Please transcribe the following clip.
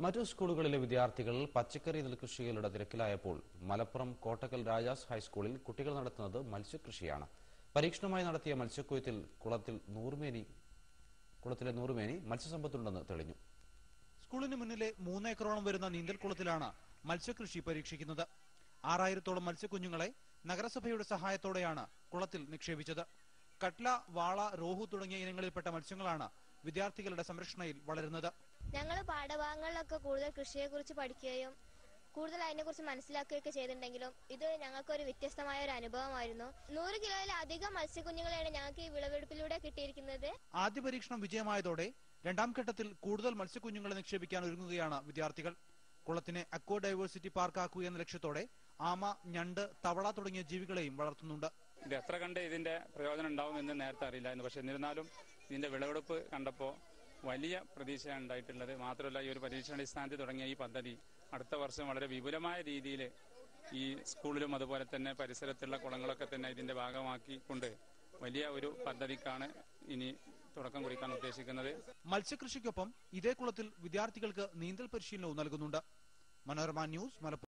മറ്റു സ്കൂളുകളിലെ വിദ്യാർത്ഥികൾ പച്ചക്കറി നെൽകൃഷികളുടെ തിരക്കിലായപ്പോൾ മലപ്പുറം കോട്ടക്കൽ രാജാസ് ഹൈസ്കൂളിൽ കുട്ടികൾ നടത്തുന്നത് മത്സ്യകൃഷിയാണ്. പരീക്ഷണമായി നടത്തിയ മത്സ്യക്കൊയ്ത്തിൽ കുളത്തിലെ നൂറുമേനി മത്സ്യസമ്പത്തുണ്ടെന്ന് തെളിഞ്ഞു. സ്കൂളിന് മുന്നിലെ 3 ഏക്കറോളം വരുന്ന നീന്തൽക്കുളത്തിലാണ് മത്സ്യകൃഷി പരീക്ഷിക്കുന്നത്. 6000-ഓളം മത്സ്യക്കുഞ്ഞുങ്ങളെ നഗരസഭയുടെ സഹായത്തോടെയാണ് കുളത്തിൽ നിക്ഷേപിച്ചത്. കട്ല, വാള, റോഹു തുടങ്ങിയ ഇനങ്ങളിൽപ്പെട്ട മത്സ്യങ്ങളാണ് വിദ്യാർത്ഥികളുടെ സംരക്ഷണയിൽ വളരുന്നത്. ഞങ്ങൾ പാഠഭാഗങ്ങളിലൊക്കെ കൂടുതൽ കൃഷിയെക്കുറിച്ച് പഠിക്കുകയും കൂടുതൽ അതിനെക്കുറിച്ച് മനസ്സിലാക്കുകയൊക്കെ ചെയ്തിട്ടുണ്ടെങ്കിലും ഇത് ഞങ്ങൾക്കൊരു വ്യത്യസ്തമായ ഒരു അനുഭവമായിരുന്നു. 100 കിലോയിലധികം മത്സ്യക്കുഞ്ഞുങ്ങളെയാണ് ഞങ്ങൾക്ക് ഈ വിളവെടുപ്പിലൂടെ കിട്ടിയിരിക്കുന്നത്. ആദ്യ പരീക്ഷണം വിജയമായതോടെ രണ്ടാം ഘട്ടത്തിൽ കൂടുതൽ മത്സ്യക്കുഞ്ഞുങ്ങളെ നിക്ഷേപിക്കാൻ ഒരുങ്ങുകയാണ് വിദ്യാർത്ഥികൾ. കുളത്തിനെ അക്വ ഡൈവേഴ്സിറ്റി പാർക്കാക്കുക എന്ന ലക്ഷ്യത്തോടെ ആമ, ഞണ്ട്, തവള തുടങ്ങിയ ജീവികളെയും വളർത്തുന്നുണ്ട്. ഇത് എത്ര കണ്ട് ഇതിന്റെ പ്രയോജനം ഉണ്ടാവുമെന്ന് നേരത്തെ അറിയില്ലായിരുന്നു. പക്ഷെ എന്നിരുന്നാലും ഇതിന്റെ വിളവെടുപ്പ് കണ്ടപ്പോൾ വലിയ പ്രതീക്ഷയാണ് ഉണ്ടായിട്ടുള്ളത്. മാത്രമല്ല, ഈ ഒരു പരീക്ഷണാടിസ്ഥാനത്തിൽ തുടങ്ങിയ ഈ പദ്ധതി അടുത്ത വർഷം വളരെ വിപുലമായ രീതിയിൽ ഈ സ്കൂളിലും അതുപോലെ തന്നെ പരിസരത്തുള്ള കുളങ്ങളൊക്കെ തന്നെ ഇതിന്റെ ഭാഗമാക്കിക്കൊണ്ട് വലിയ ഒരു പദ്ധതിക്കാണ് ഇനി തുടക്കം കുറിക്കാൻ ഉദ്ദേശിക്കുന്നത്. മത്സ്യകൃഷിക്കൊപ്പം ഇതേ കുളത്തിൽ വിദ്യാർത്ഥികൾക്ക് നീന്തൽ പരിശീലനവും നൽകുന്നുണ്ട്. മനോരമ ന്യൂസ്, മലപ്പുറം.